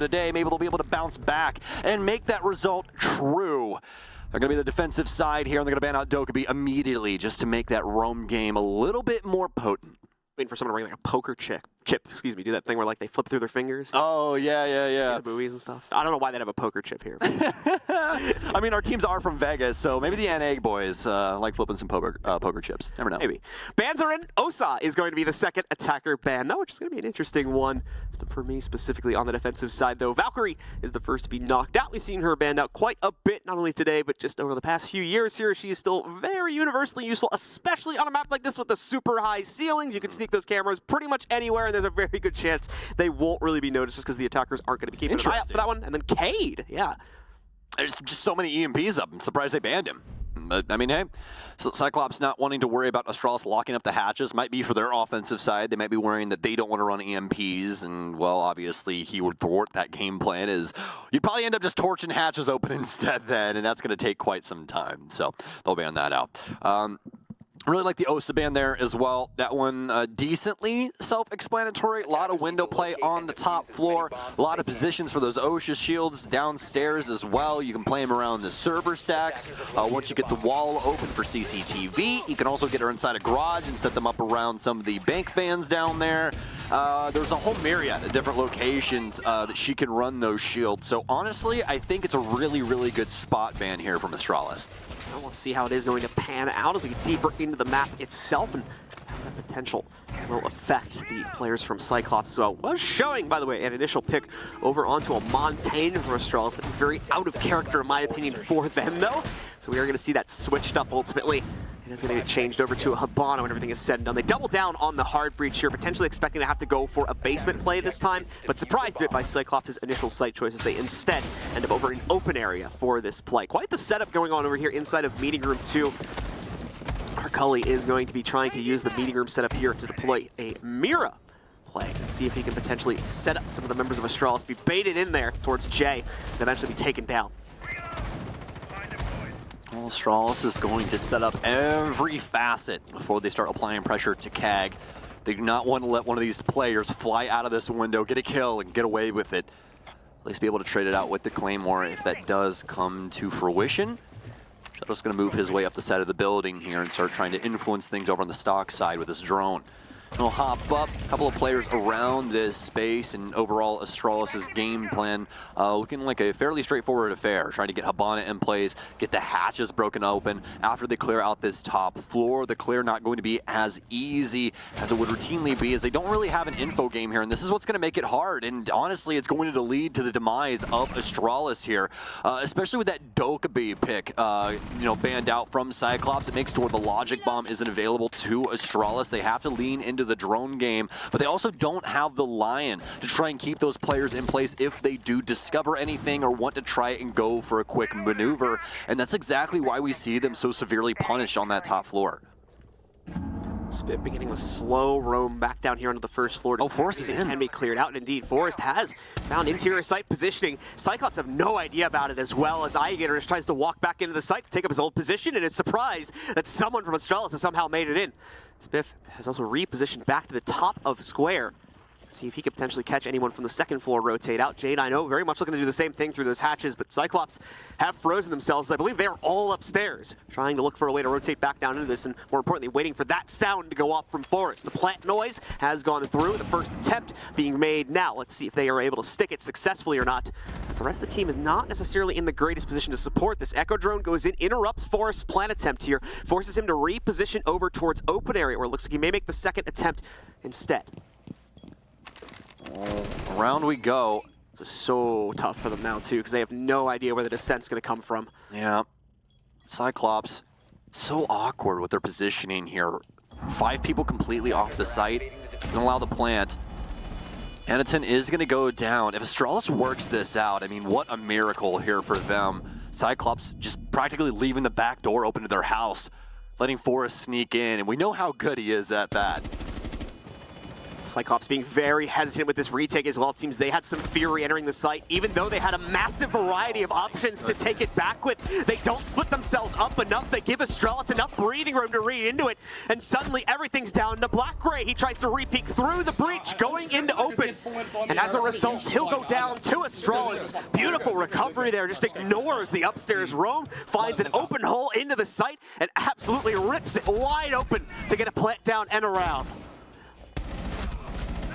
today, maybe they'll be able to bounce back and make that result true. They're going to be the defensive side here, and they're going to ban out Dokkaebi immediately just to make that roam game a little bit more potent. Waiting for someone to bring like a poker chip, do that thing where like they flip through their fingers. Oh, yeah. The buoys and stuff. I don't know why they'd have a poker chip here. I mean, our teams are from Vegas, so maybe the NA boys like flipping some poker chips. Never know. Maybe. Bans are in. Osa is going to be the second attacker ban, though, which is going to be an interesting one. For me, specifically on the defensive side, though, Valkyrie is the first to be knocked out. We've seen her banned out quite a bit, not only today, but just over the past few years here. She is still very universally useful, especially on a map like this with the super high ceilings. You can sneak those cameras pretty much anywhere, and there's a very good chance they won't really be noticed just because the attackers aren't going to be keeping an eye out for that one. And then Cade, yeah. There's just so many EMPs up. I'm surprised they banned him. But, I mean, hey, so Cyclops not wanting to worry about Astralis locking up the hatches might be for their offensive side. They might be worrying that they don't want to run EMPs, and, well, obviously he would thwart that game plan. You'd probably end up just torching hatches open instead then, and that's going to take quite some time. So they'll ban that out. I really like the Osa ban there as well. That one decently self-explanatory. A lot of window play on the top floor. A lot of positions for those OSHA shields downstairs as well. You can play them around the server stacks. Once you get the wall open for CCTV, you can also get her inside a garage and set them up around some of the bank fans down there. There's a whole myriad of different locations that she can run those shields. So honestly, I think it's a really, really good spot ban here from Astralis. We'll see how it is going to pan out as we get deeper into the map itself and how that potential will affect the players from Cyclops as well. Was showing, by the way, an initial pick over onto a Montaigne from Astralis. That very out of character, in my opinion, for them, though. So we are going to see that switched up ultimately. And it's going to get changed over to a Habana when everything is said and done. They double down on the hard breach here, potentially expecting to have to go for a basement play this time, but surprised a bit by Cyclops' initial site choices. They instead end up over an open area for this play. Quite the setup going on over here inside of Meeting Room 2. Arcully is going to be trying to use the Meeting Room setup here to deploy a Mira play and see if he can potentially set up some of the members of Astralis to be baited in there towards Jay and eventually be taken down. Well, Astralis is going to set up every facet before they start applying pressure to CAG. They do not want to let one of these players fly out of this window, get a kill, and get away with it. At least be able to trade it out with the Claymore if that does come to fruition. Shadow's going to move his way up the side of the building here and start trying to influence things over on the stock side with his drone. He'll hop up, a couple of players around this space, and overall Astralis' game plan looking like a fairly straightforward affair. Trying to get Habana in place, get the hatches broken open. After they clear out this top floor, the clear not going to be as easy as it would routinely be, as they don't really have an info game here, and this is what's going to make it hard. And honestly, it's going to lead to the demise of Astralis here, especially with that Dokkaebi pick, banned out from Cyclops. It makes it to where the logic bomb isn't available to Astralis. They have to lean into the drone game, but they also don't have the Lion to try and keep those players in place if they do discover anything or want to try and go for a quick maneuver, and that's exactly why we see them so severely punished on that top floor. Spiff beginning with slow roam back down here onto the first floor. Forest is in. Can be cleared out, and indeed, Forest has found interior site positioning. Cyclops have no idea about it, as well as Alligator just tries to walk back into the site to take up his old position, and is surprised that someone from Astralis has somehow made it in. Spiff has also repositioned back to the top of Square. See if he could potentially catch anyone from the second floor rotate out. Jade, I know, very much looking to do the same thing through those hatches, but Cyclops have frozen themselves. I believe they're all upstairs, trying to look for a way to rotate back down into this, and more importantly, waiting for that sound to go off from Forest. The plant noise has gone through, the first attempt being made now. Let's see if they are able to stick it successfully or not, as the rest of the team is not necessarily in the greatest position to support this. Echo drone goes in, interrupts Forest's plant attempt here, forces him to reposition over towards open area, where it looks like he may make the second attempt instead. Around we go. This is so tough for them now, too, because they have no idea where the descent's going to come from. Yeah. Cyclops, so awkward with their positioning here. 5 people completely off the site. It's going to allow the plant. Anaton is going to go down. If Astralis works this out, I mean, what a miracle here for them. Cyclops just practically leaving the back door open to their house, letting Forest sneak in, and we know how good he is at that. Cyclops being very hesitant with this retake as well. It seems they had some fury entering the site, even though they had a massive variety of options to take it back with. They don't split themselves up enough. They give Astralis enough breathing room to read into it, and suddenly everything's down to Black-Gray. He tries to re-peek through the breach, going into open, and as a result, he'll go down to Astralis. Beautiful recovery there, just ignores the upstairs roam, finds an open hole into the site, and absolutely rips it wide open to get a plant down and around.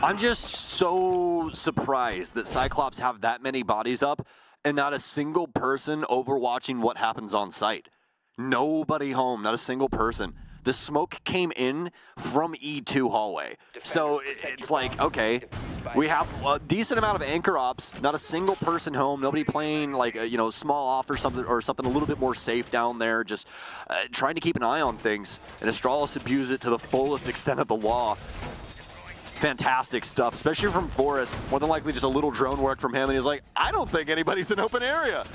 I'm just so surprised that Cyclops have that many bodies up and not a single person overwatching what happens on site. Nobody home, not a single person. The smoke came in from E2 hallway. So it's like, okay, we have a decent amount of anchor ops, not a single person home, nobody playing like, small off or something a little bit more safe down there, just trying to keep an eye on things. And Astralis abused it to the fullest extent of the law. Fantastic stuff, especially from Forrest. More than likely just a little drone work from him, and he's like, I don't think anybody's in open area.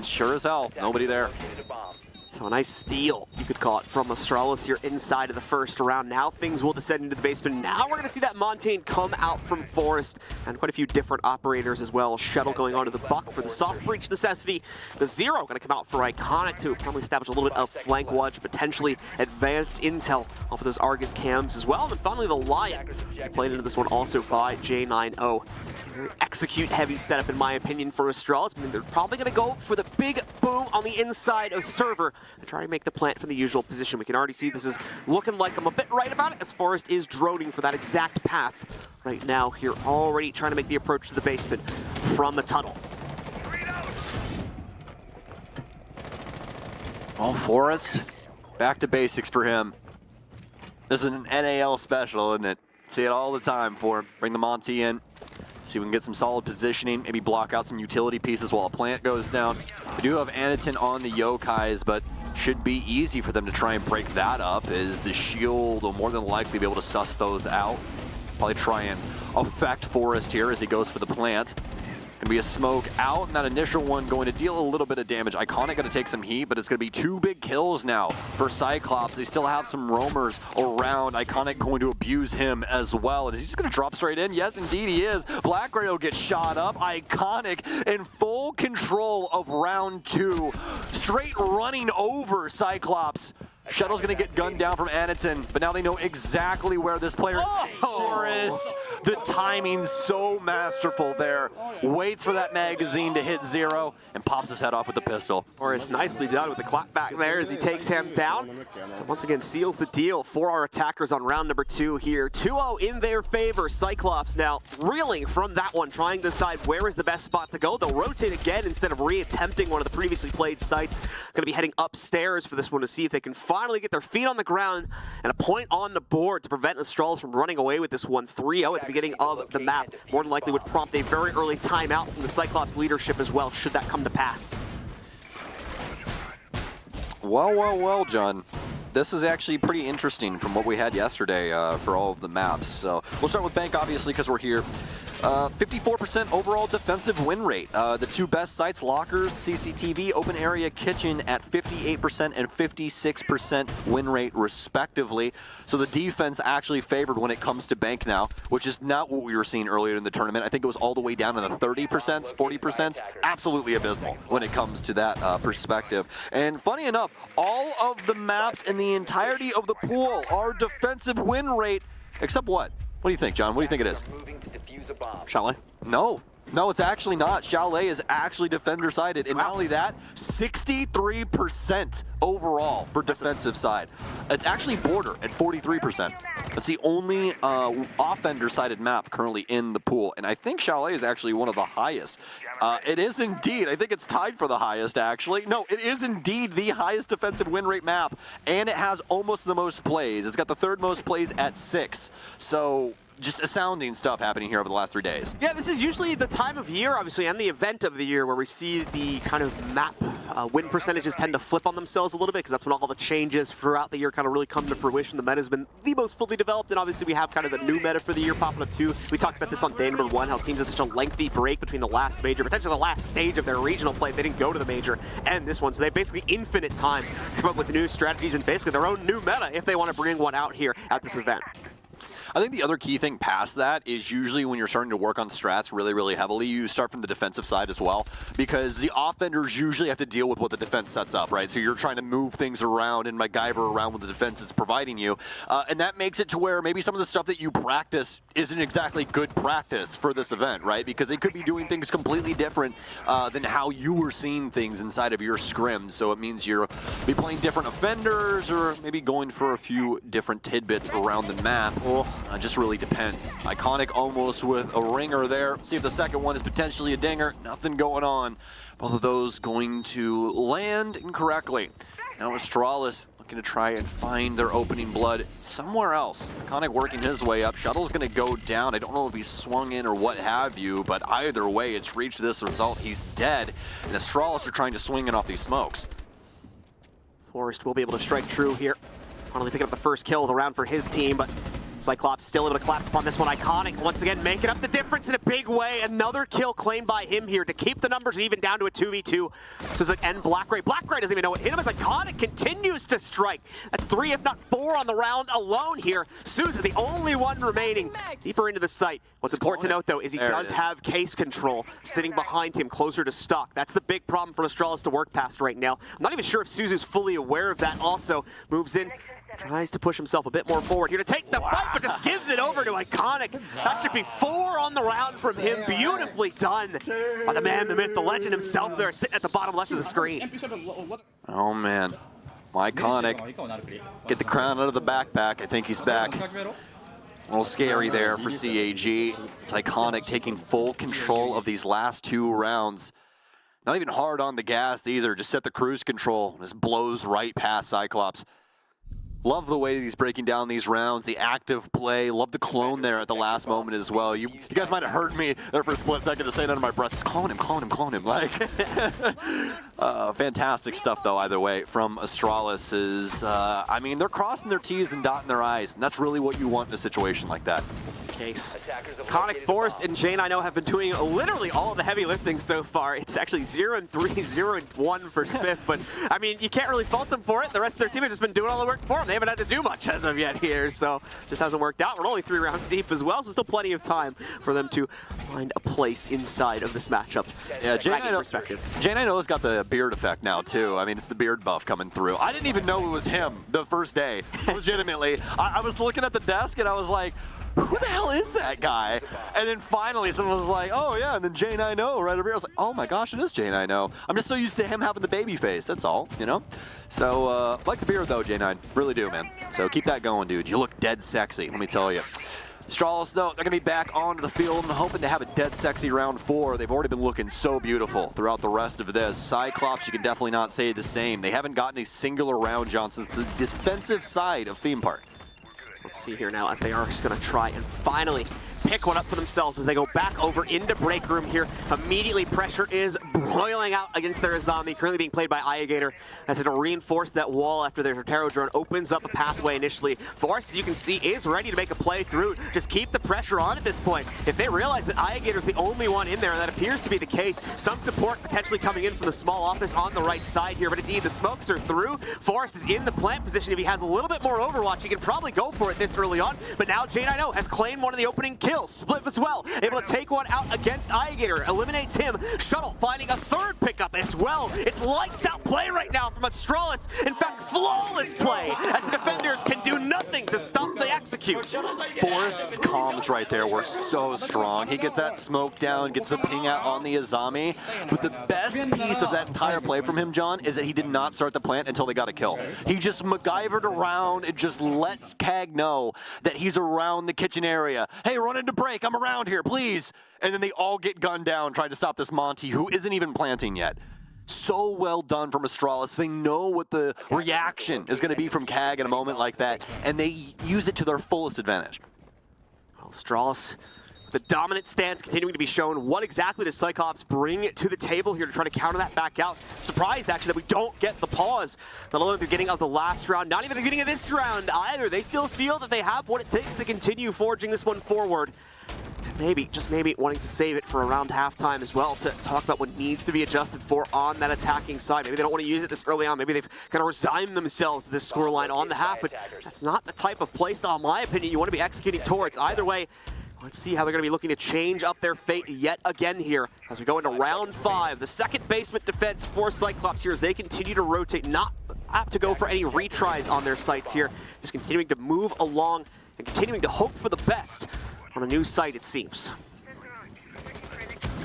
Sure as hell, nobody there. So a nice steal, you could call it, from Astralis here inside of the first round. Now things will descend into the basement. Now we're going to see that Montaigne come out from Forest, and quite a few different operators as well. Shuttle going onto the Buck for the soft breach necessity. The Zero going to come out for Iconic to probably establish a little bit of flank watch, potentially advanced intel off of those Argus cams as well. And then finally the Lion, played into this one also by J90. Very execute-heavy setup, in my opinion, for Astralis. I mean, they're probably going to go for the big boom on the inside of Server and try to make the plant from the usual position. We can already see this is looking like I'm a bit right about it, as Forrest is droning for that exact path right now here, already trying to make the approach to the basement from the tunnel. Well, Forrest, back to basics for him. This is an NAL special, isn't it? See it all the time for him. Bring the Monty in. See if we can get some solid positioning, maybe block out some utility pieces while a plant goes down. We do have Anakin on the Yokais, but should be easy for them to try and break that up, as the shield will more than likely be able to suss those out. Probably try and affect Forrest here as he goes for the plant. Gonna be a smoke out, and that initial one going to deal a little bit of damage. Iconic gonna take some heat, but it's gonna be 2 big kills now for Cyclops. They still have some roamers around. Iconic going to abuse him as well. And is he just gonna drop straight in? Yes, indeed he is. Black-Gray will get shot up. Iconic in full control of round 2. Straight running over Cyclops. Shuttle's gonna get gunned down from Anakin, but now they know exactly where this player Forrest. The timing's so masterful there. Waits for that magazine to hit 0 and pops his head off with the pistol. Forrest nicely done with the clap back there as he takes him down. And once again seals the deal for our attackers on round number 2 here. 2-0 in their favor. Cyclops now reeling from that one, trying to decide where is the best spot to go. They'll rotate again instead of re-attempting one of the previously played sites. Going to be heading upstairs for this one to see if they can finally get their feet on the ground and a point on the board to prevent Astralis from running away with this one. 3-0 at the beginning of the map. More than likely would prompt a very early timeout from the Cyclops leadership as well, should that come to pass. Well, John. This is actually pretty interesting from what we had yesterday for all of the maps. So we'll start with Bank, obviously, because we're here. 54% overall defensive win rate. The 2 best sites, Lockers, CCTV, Open Area Kitchen at 58% and 56% win rate respectively. So the defense actually favored when it comes to Bank now, which is not what we were seeing earlier in the tournament. I think it was all the way down in the 30%, 40%. Absolutely abysmal when it comes to that perspective. And funny enough, all of the maps in the entirety of the pool are defensive win rate, except what? What do you think, John? What do you think it is? Chalet? No, it's actually not. Chalet is actually defender-sided, and not only that, 63% overall for defensive side. It's actually Border at 43%. That's the only offender-sided map currently in the pool, and I think Chalet is actually one of the highest. It is indeed. I think it's tied for the highest, actually. No, it is indeed the highest defensive win rate map, and it has almost the most plays. It's got the 3rd most plays at 6. So just astounding stuff happening here over the last 3 days. Yeah, this is usually the time of year, obviously, and the event of the year where we see the kind of map win percentages tend to flip on themselves a little bit, because that's when all the changes throughout the year kind of really come to fruition. The meta's been the most fully developed, and obviously we have kind of the new meta for the year popping up too. We talked about this on day number 1, how teams have such a lengthy break between the last major, potentially the last stage of their regional play if they didn't go to the major, and this one. So they have basically infinite time to come up with new strategies and basically their own new meta if they want to bring one out here at this event. I think the other key thing past that is usually when you're starting to work on strats really, really heavily, you start from the defensive side as well, because the offenders usually have to deal with what the defense sets up, right? So you're trying to move things around and MacGyver around what the defense is providing you, and that makes it to where maybe some of the stuff that you practice isn't exactly good practice for this event, right? Because they could be doing things completely different than how you were seeing things inside of your scrim. So it means you're be playing different offenders or maybe going for a few different tidbits around the map. Just really depends. Iconic almost with a ringer there. See if the second one is potentially a dinger. Nothing going on. Both of those going to land incorrectly. Now Astralis looking to try and find their opening blood somewhere else. Iconic working his way up. Shuttle's going to go down. I don't know if he's swung in or what have you, but either way, it's reached this result. He's dead, and Astralis are trying to swing in off these smokes. Forrest will be able to strike true here. Finally picking up the first kill of the round for his team, but Cyclops still able to collapse upon this one. Iconic once again making up the difference in a big way. Another kill claimed by him here to keep the numbers even down to a 2v2. Suzuki and Blackray. Blackray doesn't even know what hit him as Iconic continues to strike. That's 3 if not 4 on the round alone here. Souza the only one remaining deeper into the site. What's important to note though is he does have case control sitting behind him closer to stock. That's the big problem for Astralis to work past right now. I'm not even sure if Suzu's fully aware of that. Also moves in. Tries to push himself a bit more forward here to take the fight, but just gives it over to Iconic. That should be 4 on the round from him. Beautifully done by the man, the myth, the legend himself there, sitting at the bottom left of the screen. Oh man, Iconic. Get the crown out of the backpack. I think he's back. A little scary there for CAG. It's Iconic taking full control of these last 2 rounds. Not even hard on the gas either. Just set the cruise control. Just blows right past Cyclops. Love the way that he's breaking down these rounds, the active play. Love the clone there at the last moment as well. You guys might have heard me there for a split second to say it under my breath. Just clone him, clone him, clone him. Like, fantastic stuff though. Either way, from Astralis is, I mean, they're crossing their T's and dotting their I's, and that's really what you want in a situation like that. Case. Iconic, Forrest, and Jane I know have been doing literally all of the heavy lifting so far. It's actually 0-3, 0-1 for Smith, but I mean, you can't really fault them for it. The rest of their team have just been doing all the work for them. They haven't had to do much as of yet here, so just hasn't worked out. We're only 3 rounds deep as well, so still plenty of time for them to find a place inside of this matchup. Yeah, Jane I know has got the beard effect now too. I mean, it's the beard buff coming through. I didn't even know it was him the first day, legitimately. I was looking at the desk and I was like, who the hell is that guy? And then finally someone was like, oh yeah, and then Jane I know right over here. I was like, oh my gosh, it is Jane I know. I'm just so used to him having the baby face, that's all, you know? So, like the beard though, J9, really do, man. So keep that going, dude. You look dead sexy, let me tell you. Astralis, though, they're going to be back onto the field and hoping to have a dead sexy round 4. They've already been looking so beautiful throughout the rest of this. Cyclops, you can definitely not say the same. They haven't gotten a singular round, John, since the defensive side of Theme Park. Let's see here now as they are just going to try and finally pick one up for themselves as they go back over into break room here. Immediately pressure is broiling out against their Azami, currently being played by Alligator as to reinforce that wall after their Tortero drone opens up a pathway initially. Force, as you can see, is ready to make a play through. Just keep the pressure on at this point. If they realize that Alligator's the only one in there, and that appears to be the case, some support potentially coming in from the small office on the right side here, but indeed the smokes are through. Forrest is in the plant position. If he has a little bit more overwatch, he can probably go for it this early on, but now Jane I know has claimed one of the opening kills. Split as well, able to take one out against Alligator, eliminates him. Shuttle finding a third pickup as well. It's lights out play right now from Astralis. In fact, flawless play as the defenders can do nothing to stop the execute. Forrest's comms right there were so strong. He gets that smoke down, gets the ping out on the Azami. But the best piece of that entire play from him, John, is that he did not start the plant until they got a kill. He just MacGyvered around and just lets CAG know that he's around the kitchen area. Hey, run into break, I'm around here, please. And then they all get gunned down trying to stop this Monty, who isn't even planting yet. So well done from Astralis. They know what the reaction is going to be from CAG in a moment like that, and they use it to their fullest advantage. Well, Astralis, the dominant stance continuing to be shown. What exactly does Cyclops bring to the table here to try to counter that back out? Surprised, actually, that we don't get the pause. Not only at the beginning of the last round, not even at the beginning of this round either. They still feel that they have what it takes to continue forging this one forward. Maybe, just maybe, wanting to save it for around halftime as well to talk about what needs to be adjusted for on that attacking side. Maybe they don't want to use it this early on. Maybe they've kind of resigned themselves to this scoreline on the half, but that's not the type of playstyle, in my opinion, you want to be executing towards. Either way, let's see how they're going to be looking to change up their fate yet again here as we go into round 5. The second basement defense for Cyclops here as they continue to rotate, not apt to go for any retries on their sites here, just continuing to move along and continuing to hope for the best on a new site, it seems.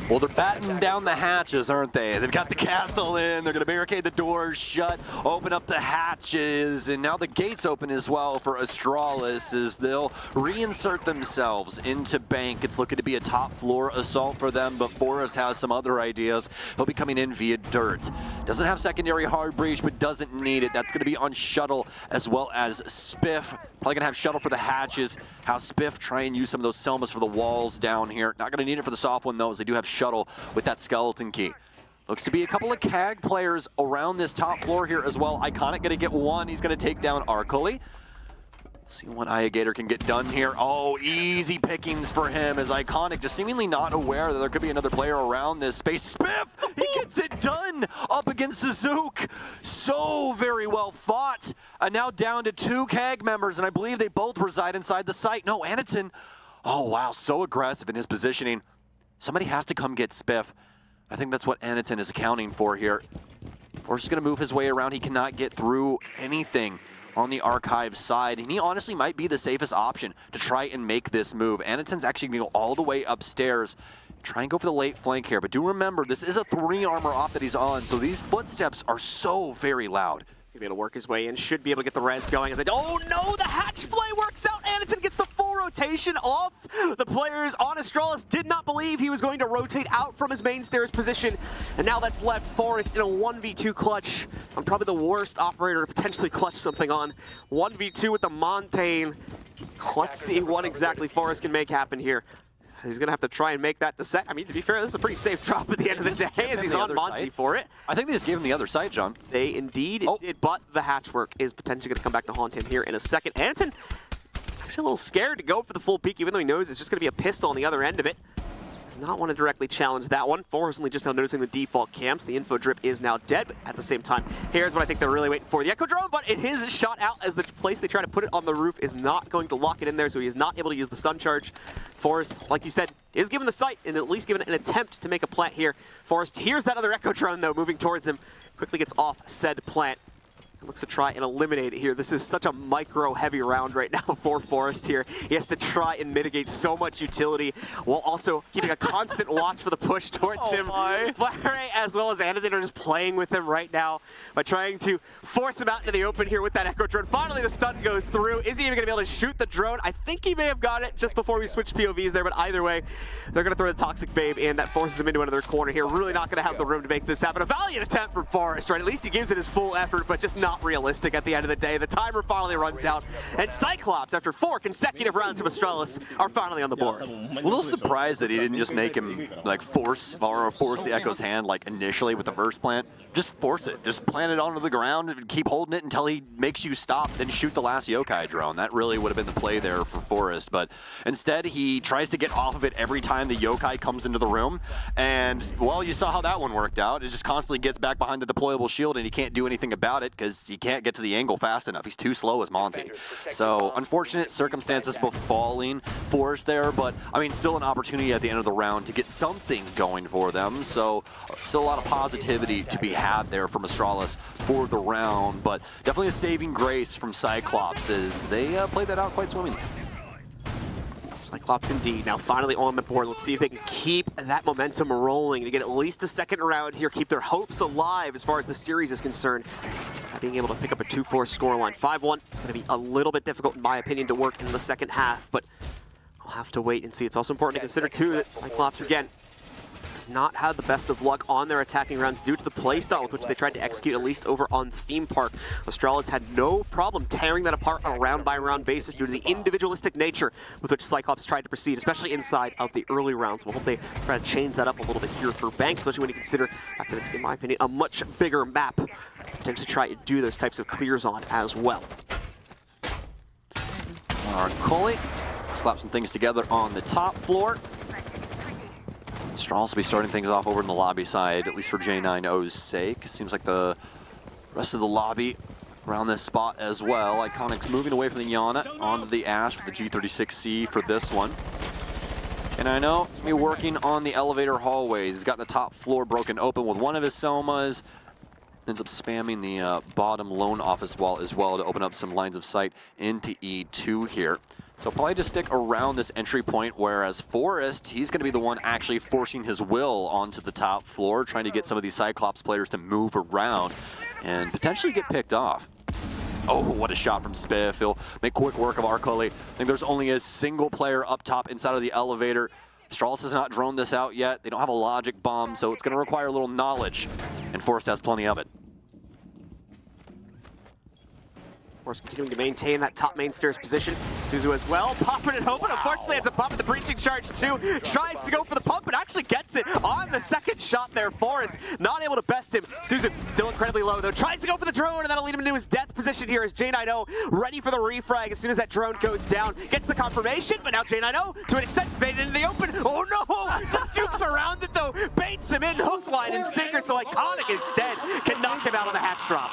Well, they're batting down the hatches, aren't they? They've got the castle in, they're gonna barricade the doors shut, open up the hatches, and now the gates open as well for Astralis as they'll reinsert themselves into Bank. It's looking to be a top floor assault for them, but Forrest has some other ideas. He'll be coming in via dirt. Doesn't have secondary hard breach, but doesn't need it. That's gonna be on Shuttle as well as Spiff. Probably gonna have Shuttle for the hatches. Have Spiff try and use some of those Selmas for the walls down here. Not gonna need it for the soft one though, as they do have Shuttle with that skeleton key. Looks to be a couple of CAG players around this top floor here as well. Iconic gonna get one. He's gonna take down Arcoli. See what Iagator can get done here. Oh, easy pickings for him as Iconic just seemingly not aware that there could be another player around this space. Spiff, he gets it done up against Zook. So very well fought. And now down to 2 CAG members, and I believe they both reside inside the site. No, Aniton. Oh, wow, so aggressive in his positioning. Somebody has to come get Spiff. I think that's what Aniton is accounting for here. Forrest is going to move his way around. He cannot get through anything on the archive side, and he honestly might be the safest option to try and make this move. Aniton's actually going to go all the way upstairs, try and go for the late flank here, but do remember, this is a 3 armor off that he's on, so these footsteps are so very loud. He's going to be able to work his way in, should be able to get the res going. As oh no, the hatch play works out! Aniton gets the full rotation off. The players on Astralis did not believe he was going to rotate out from his main stairs position, and now that's left Forrest in a 1v2 clutch on probably the worst operator to potentially clutch something on. 1v2 with the Montaigne. Let's see what exactly Forrest can make happen here. He's going to have to try and make that descent. I mean, to be fair, this is a pretty safe drop at the end of the day as he's on Monty for it. I think they just gave him the other side, John. They indeed did, but the hatch work is potentially going to come back to haunt him here in a second. Aniton actually a little scared to go for the full peek, even though he knows it's just going to be a pistol on the other end of it. Does not want to directly challenge that one. Forrest only just now noticing the default camps. The info drip is now dead, but at the same time, here's what I think they're really waiting for. The Echo Drone, but it is shot out as the place they try to put it on the roof is not going to lock it in there, so he is not able to use the stun charge. Forrest, like you said, is given the sight and at least given an attempt to make a plant here. Forrest hears that other Echo Drone, though, moving towards him. Quickly gets off said plant. Looks to try and eliminate it here. This is such a micro-heavy round right now for Forrest here. He has to try and mitigate so much utility while also keeping a constant watch for the push towards him. Flare as well as Aniton are just playing with him right now by trying to force him out into the open here with that Echo Drone. Finally, the stun goes through. Is he even going to be able to shoot the drone? I think he may have got it just before we switched POVs there, but either way, they're going to throw the Toxic Babe in. That forces him into another corner here. Really not going to have the room to make this happen. A valiant attempt from Forrest, right? At least he gives it his full effort, but just not realistic at the end of the day. The timer finally runs out, and Cyclops, after 4 consecutive rounds of Astralis, are finally on the board. A little surprised that he didn't just make him like force the Echo's hand like initially with the burst plant. Just force it. Just plant it onto the ground and keep holding it until he makes you stop, then shoot the last yokai drone. That really would have been the play there for Forrest, but instead he tries to get off of it every time the yokai comes into the room, and well, you saw how that one worked out. It just constantly gets back behind the deployable shield and he can't do anything about it because he can't get to the angle fast enough. He's too slow as Monty. So unfortunate circumstances befalling Forrest there, but I mean still an opportunity at the end of the round to get something going for them. So still a lot of positivity to be had there from Astralis for the round, but definitely a saving grace from Cyclops as they played that out quite swimmingly. Cyclops indeed, now finally on the board. Let's see if they can keep that momentum rolling to get at least a second round here, keep their hopes alive as far as the series is concerned. Being able to pick up a 2-4 scoreline. 5-1, it's going to be a little bit difficult in my opinion to work in the second half, but we'll have to wait and see. It's also important to consider too that Cyclops again has not had the best of luck on their attacking rounds due to the playstyle with which they tried to execute, at least over on Theme Park. Astralis had no problem tearing that apart on a round-by-round basis due to the individualistic nature with which Cyclops tried to proceed, especially inside of the early rounds. We'll hope they try to change that up a little bit here for Bank, especially when you consider that it's, in my opinion, a much bigger map to potentially try to do those types of clears on as well. Arcoli slap some things together on the top floor. Strauss will be starting things off over in the lobby side, at least for J9O's sake. Seems like the rest of the lobby around this spot as well. Iconic's moving away from the Yana onto the Ash with the G36C for this one. And I know he's working on the elevator hallways. He's got the top floor broken open with one of his Somas. Ends up spamming the bottom lone office wall as well to open up some lines of sight into E2 here. So probably just stick around this entry point, whereas Forrest, he's going to be the one actually forcing his will onto the top floor, trying to get some of these Cyclops players to move around and potentially get picked off. Oh, what a shot from Spiff. He'll make quick work of Arcoli. I think there's only a single player up top inside of the elevator. Strauss has not droned this out yet. They don't have a logic bomb, so it's going to require a little knowledge, and Forrest has plenty of it. Forrest continuing to maintain that top main stairs position. Suzu as well, popping it open. Unfortunately, ends up popping the breaching charge too. Tries to go for the pump, but actually gets it on the second shot there. Forrest not able to best him. Suzu still incredibly low though. Tries to go for the drone, and that'll lead him into his death position here as J9O ready for the refrag as soon as that drone goes down. Gets the confirmation, but now J9O to an extent baited into the open. Oh no! Just jukes around it though. Baits him in, hook, line, and sinker. So Iconic instead can knock him out on the hatch drop.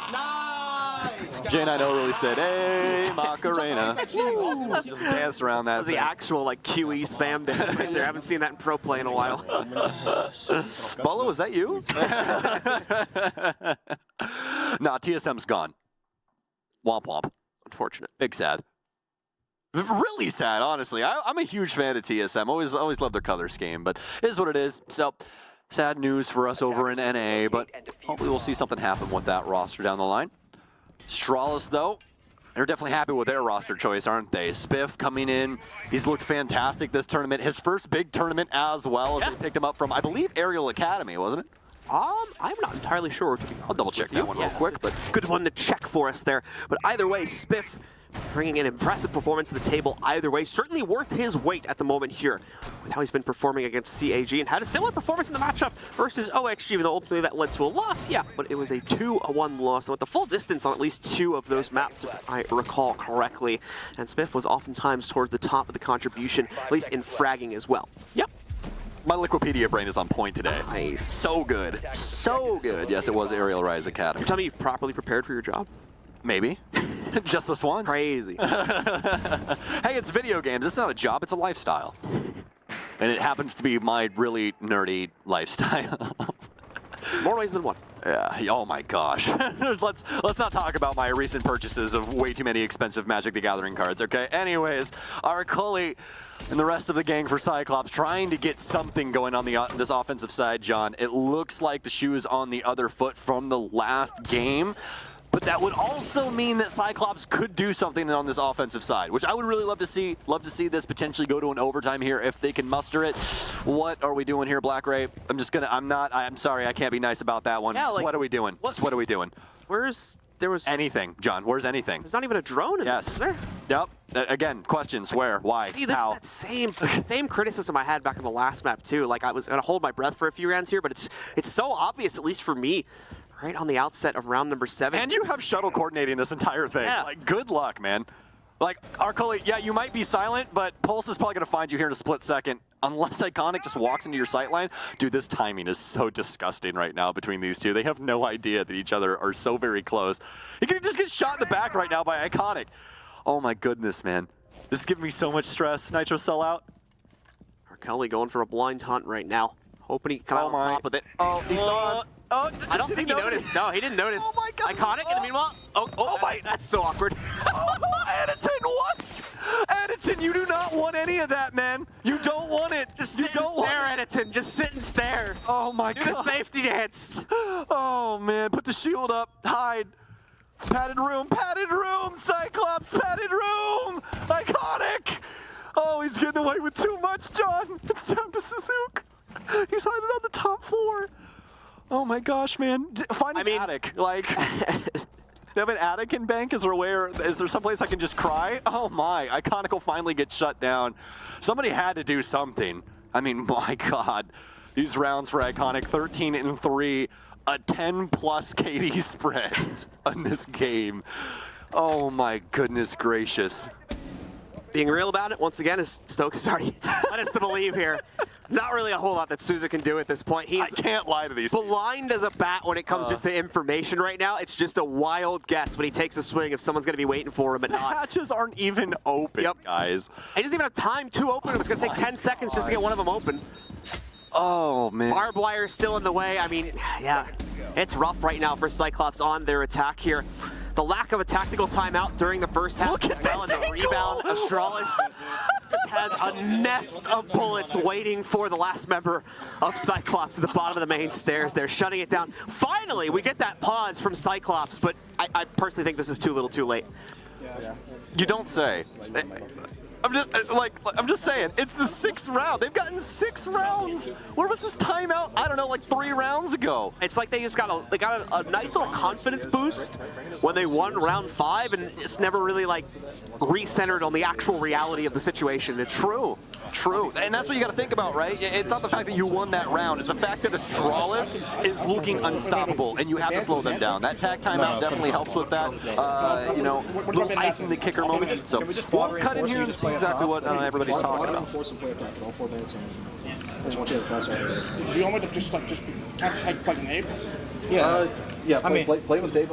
J9O really said, "Hey, Macarena." Just danced around that. That was the actual like QE spam dance right there. I haven't seen that in pro play in a while. Bolo, is that you? Nah, TSM's gone. Womp womp. Unfortunate. Big sad. Really sad, honestly. I'm a huge fan of TSM. Always love their color scheme, but it is what it is. So sad news for us over in NA, but hopefully we'll see something happen with that roster down the line. Stralis, though, they're definitely happy with their roster choice, aren't they? Spiff coming in. He's looked fantastic this tournament. His first big tournament as well, as they picked him up from, I believe, Aerial Academy, wasn't it? I'm not entirely sure. I'll double check that one real quick. But good one to check for us there. But either way, Spiff bringing an impressive performance to the table either way. Certainly worth his weight at the moment here with how he's been performing against CAG and had a similar performance in the matchup versus OXG, even though ultimately that led to a loss. Yeah, but it was a 2-1 loss and with the full distance on at least 2 of those maps, if I recall correctly. And Spiff was oftentimes towards the top of the contribution, at least in fragging as well. Yep. My Liquipedia brain is on point today. Nice. So good. So good. Yes, it was Aerial Rise Academy. You're telling me you've properly prepared for your job? Maybe. Just this once. Crazy. Hey, it's video games. It's not a job, it's a lifestyle. And it happens to be my really nerdy lifestyle. More ways than one. Yeah. Oh my gosh. Let's not talk about my recent purchases of way too many expensive Magic the Gathering cards, okay? Anyways, Arcoli and the rest of the gang for Cyclops trying to get something going on this offensive side, John. It looks like the shoe is on the other foot from the last game. But that would also mean that Cyclops could do something on this offensive side, which I would really love to see. Love to see this potentially go to an overtime here if they can muster it. What are we doing here, Black Ray? I'm sorry, I can't be nice about that one. Yeah, like, what are we doing? What are we doing? There was anything, John. Where's anything? There's not even a drone in this, is there? Yep. Again, questions. Where? Why? See, this How? is that same criticism I had back in the last map too. Like I was gonna hold my breath for a few rounds here, but it's so obvious, at least for me, right on the outset of round number 7. And you have shuttle coordinating this entire thing. Yeah. Like, good luck, man. Like, Arcoli, yeah, you might be silent, but Pulse is probably going to find you here in a split second. Unless Iconic just walks into your sight line. Dude, this timing is so disgusting right now between these two. They have no idea that each other are so very close. He could just get shot in the back right now by Iconic. Oh my goodness, man. This is giving me so much stress. Nitro sellout. Arcoli going for a blind hunt right now. Hoping he can come out on top of it. Oh, he saw it. Oh, I don't think he noticed. No, he didn't notice. Oh my God. Iconic in the meanwhile. That's so awkward. Editon, what? Editon, you do not want any of that, man. You don't want it. Just sit and stare, Editon. Just sit and stare. Oh my God. Do the safety dance. Oh man, put the shield up. Hide. Padded room, Cyclops, padded room. Iconic. Oh, he's getting away with too much, John. It's down to Suzuki. He's hiding on the top floor. Oh my gosh, man. Find an attic. Like, they have an attic in Bank? Is there someplace I can just cry? Oh my, Iconic will finally get shut down. Somebody had to do something. I mean, my God. These rounds for Iconic, 13-3, a 10+ KD spread on this game. Oh my goodness gracious. Being real about it, once again, as Stoke has already led us to believe here. Not really a whole lot that Souza can do at this point. He's I can't lie to these. blind as a bat when it comes just to information right now. It's just a wild guess when he takes a swing if someone's going to be waiting for him, but not. Hatches aren't even open, guys. He doesn't even have time to open them. It's going to take 10 seconds just to get one of them open. Oh, man. Barbed wire is still in the way. I mean, yeah, it's rough right now for Cyclops on their attack here. The lack of a tactical timeout during the first half. Look at as well, this and the angle! rebound. Astralis just has a nest of bullets waiting for the last member of Cyclops at the bottom of the main stairs. They're shutting it down. Finally, we get that pause from Cyclops, but I personally think this is too little too late. You don't say. I'm just saying, it's the 6th round. They've gotten 6 rounds. Where was this timeout? I don't know, like 3 rounds ago. It's like they just got a nice little confidence boost when they won round 5, and it's never really like recentered on the actual reality of the situation. It's True. And that's what you got to think about, right? It's not the fact that you won that round. It's the fact that Astralis is looking unstoppable, and you have to slow them down. That tag timeout definitely helps with that, you know, little icing the kicker moment. So we'll cut in here and see exactly what everybody's talking about. Do you want me to just plug in April? Yeah, play with Dave.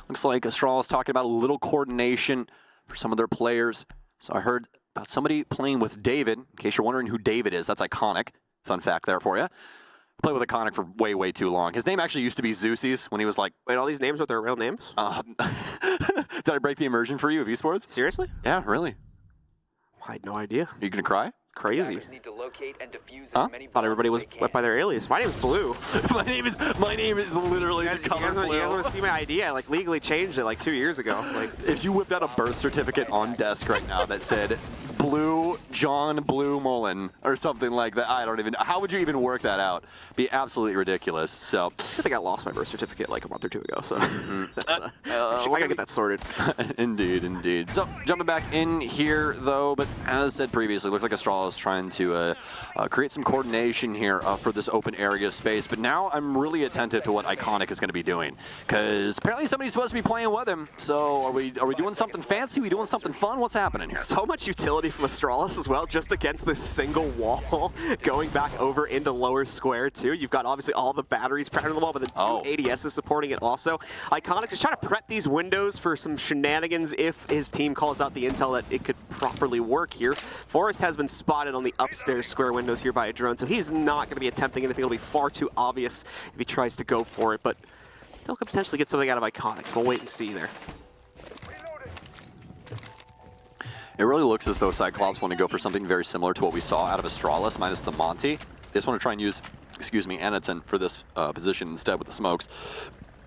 Looks like Astralis talking about a little coordination for some of their players. So I heard about somebody playing with David. In case you're wondering who David is, that's Iconic. Fun fact there for you. Played with Iconic for way, way too long. His name actually used to be Zeusis when he was like... Wait, all these names are their real names? Did I break the immersion for you of esports? Seriously? Yeah, really. I had no idea. Are you going to cry? It's crazy. Huh? Thought everybody went by their alias. My name's Blue. my name is literally the color blue. You guys want to see my ID? I like legally changed it like 2 years ago. Like, if you whipped out a birth certificate on desk right now that said Blue John Blue Mullen or something like that, I don't even know. How would you even work that out? Be absolutely ridiculous. So I think I lost my birth certificate like a month or 2 ago. So that's, I gotta get that sorted. Indeed. So jumping back in here though, but as said previously, looks like Astralis is trying to create some coordination here for this open area space. But now I'm really attentive to what Iconic is going to be doing, because apparently somebody's supposed to be playing with him. So are we doing something fancy? Are we doing something fun? What's happening here? So much utility from Astralis as well, just against this single wall, going back over into lower square too. You've got obviously all the batteries powering the wall, but the two ADSs supporting it also. Iconic just trying to prep these windows for some shenanigans if his team calls out the intel that it could properly work here. Forrest has been spotted on the upstairs square windows here by a drone, so he's not going to be attempting anything. It'll be far too obvious if he tries to go for it, but still could potentially get something out of Iconic, so we'll wait and see there. It really looks as though Cyclops want to go for something very similar to what we saw out of Astralis, minus the Monty. They just want to try and use, Anaton for this position instead with the smokes.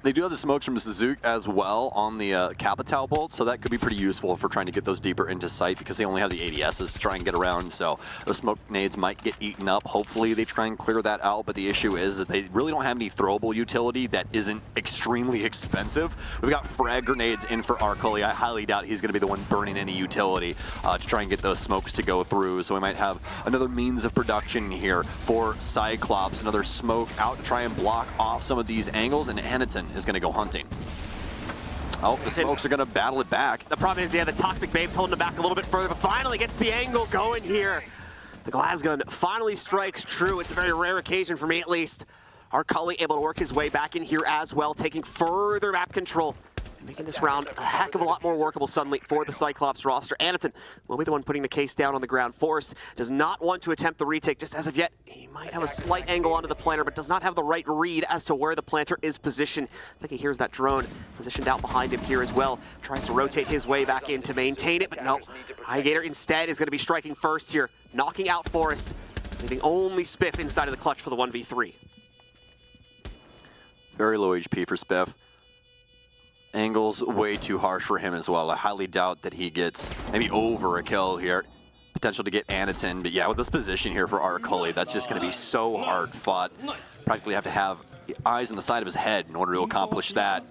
They do have the smokes from Suzuki as well on the Capital bolt, so that could be pretty useful for trying to get those deeper into sight, because they only have the ADSs to try and get around, so the smoke nades might get eaten up. Hopefully they try and clear that out, but the issue is that they really don't have any throwable utility that isn't extremely expensive. We've got frag grenades in for Arcully. I highly doubt he's going to be the one burning any utility to try and get those smokes to go through, so we might have another means of production here for Cyclops, another smoke out to try and block off some of these angles, and Anaton is going to go hunting. Oh, the smokes are going to battle it back. The problem is, yeah, the Toxic Babe's holding it back a little bit further, but finally gets the angle going here. The glass gun finally strikes true. It's a very rare occasion for me, at least. Arcully able to work his way back in here as well, taking further map control, making this round a heck of a lot more workable suddenly for the Cyclops roster. Anaton will be the one putting the case down on the ground. Forrest does not want to attempt the retake just as of yet. He might have a slight angle onto the planter, but does not have the right read as to where the planter is positioned. I think he hears that drone positioned out behind him here as well. Tries to rotate his way back in to maintain it, but no. Highgator instead is going to be striking first here, knocking out Forrest, leaving only Spiff inside of the clutch for the 1v3. Very low HP for Spiff. Angle's way too harsh for him as well. I highly doubt that he gets maybe over a kill here. Potential to get Anaton, but yeah, with this position here for Arcully, that's just going to be so hard fought. Practically have to have eyes on the side of his head in order to accomplish that.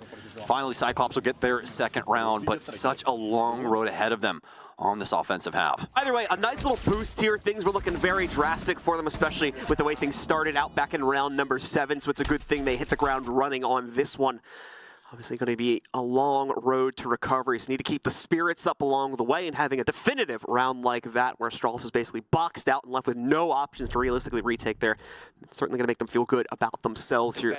Finally, Cyclops will get their second round, but such a long road ahead of them on this offensive half. Either way, a nice little boost here. Things were looking very drastic for them, especially with the way things started out back in round number 7, so it's a good thing they hit the ground running on this one. Obviously going to be a long road to recovery, so need to keep the spirits up along the way, and having a definitive round like that where Astralis is basically boxed out and left with no options to realistically retake there, certainly going to make them feel good about themselves here.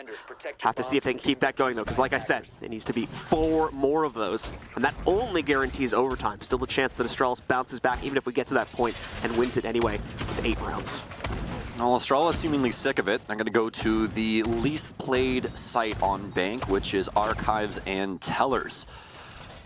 Have to see if they can keep that going though, because like I said, it needs to be 4 more of those, and that only guarantees overtime. Still the chance that Astralis bounces back even if we get to that point and wins it anyway with 8 rounds. Well, Astralis seemingly sick of it. I'm going to go to the least played site on Bank, which is Archives and Tellers.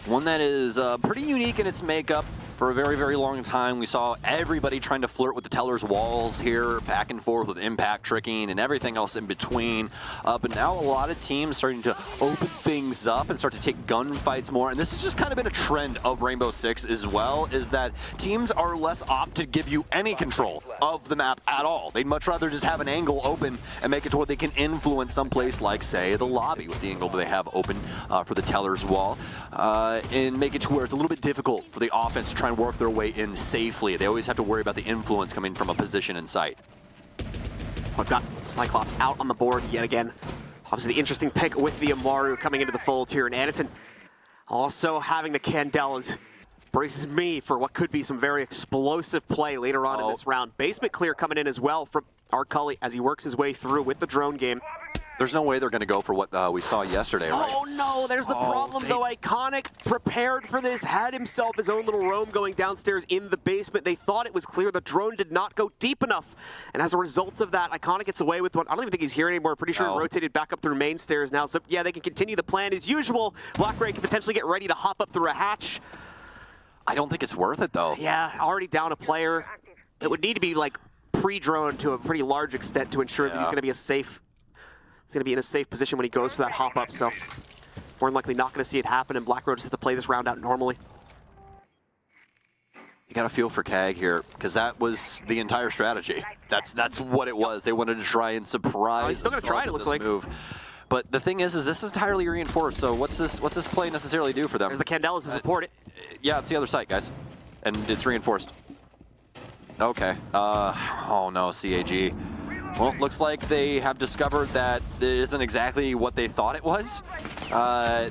One that is pretty unique in its makeup. For a very, very long time, we saw everybody trying to flirt with the Teller's walls here, back and forth with impact tricking and everything else in between. But now a lot of teams starting to open things up and start to take gunfights more. And this has just kind of been a trend of Rainbow Six as well, is that teams are less apt to give you any control of the map at all. They'd much rather just have an angle open and make it to where they can influence someplace like, say, the lobby with the angle that they have open for the Teller's wall, and make it to where it's a little bit difficult for the offense to try and work their way in safely. They always have to worry about the influence coming from a position in sight. We've got Cyclops out on the board yet again. Obviously the interesting pick with the Amaru coming into the fold here, and Anderton also having the Candelas braces me for what could be some very explosive play later on in this round. Basement clear coming in as well from Arcully as he works his way through with the drone game. There's no way they're going to go for what we saw yesterday, right? Oh no, there's the problem though. Iconic prepared for this, had himself his own little roam going downstairs in the basement. They thought it was clear. The drone did not go deep enough. And as a result of that, Iconic gets away with one. I don't even think he's here anymore. Pretty sure he rotated back up through main stairs now. So yeah, they can continue the plan as usual. Black Ray can potentially get ready to hop up through a hatch. I don't think it's worth it though. Yeah, already down a player. It would need to be like pre-drone to a pretty large extent to ensure that he's going to be a safe. He's going to be in a safe position when he goes for that hop-up, so more than likely not going to see it happen, and Black Road just has to play this round out normally. You got to feel for CAG here, because that was the entire strategy. That's what it was. They wanted to try and surprise. He's still going to try it, it looks like. Move. But the thing is this is entirely reinforced, so what's this play necessarily do for them? There's the Candelas to support it. Yeah, it's the other side, guys. And it's reinforced. Okay. Oh no, CAG. Well, looks like they have discovered that it isn't exactly what they thought it was.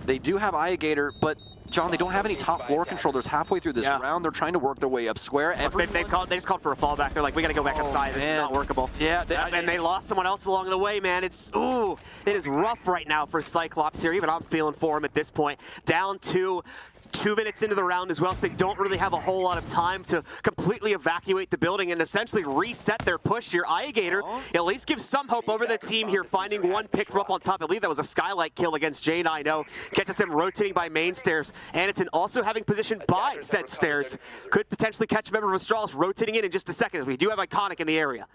They do have Gator, but John, they don't have any top floor controllers halfway through this round. They're trying to work their way up square. They just called for a fallback. They're like, we got to go back inside. This is not workable. Yeah. And they lost someone else along the way, man. It is rough right now for Cyclops here. Even I'm feeling for him at this point. Down to 2 minutes into the round as well, so they don't really have a whole lot of time to completely evacuate the building and essentially reset their push here. Gator at least gives some hope over the team here, finding one pick from up on top. I believe that was a skylight kill against J9O. Catches him rotating by main stairs. Anderton also having position by said stairs. Could potentially catch a member of Astralis rotating in just a second, as we do have Iconic in the area.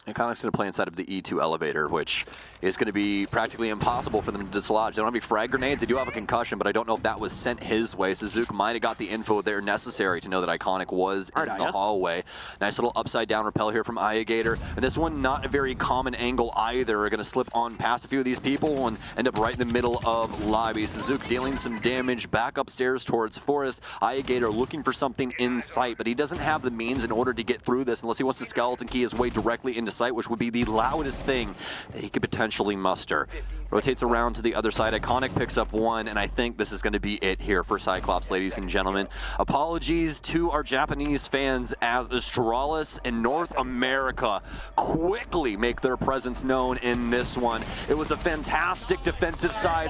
Iconic's going to play inside of the E2 elevator, which is going to be practically impossible for them to dislodge. They don't have any frag grenades. They do have a concussion, but I don't know if that was sent his way. Suzuki might have got the info there necessary to know that Iconic was in the hallway. Nice little upside-down rappel here from Gator. And this one, not a very common angle either. Are going to slip on past a few of these people and end up right in the middle of lobby. Suzuki dealing some damage back upstairs towards Forest. Gator looking for something in sight, but he doesn't have the means in order to get through this unless he wants to skeleton key his way directly into sight, which would be the loudest thing that he could potentially muster. Rotates around to the other side. Iconic picks up one, and I think this is going to be it here for Cyclops, ladies and gentlemen. Apologies to our Japanese fans as Astralis and North America quickly make their presence known in this one. It was a fantastic defensive side from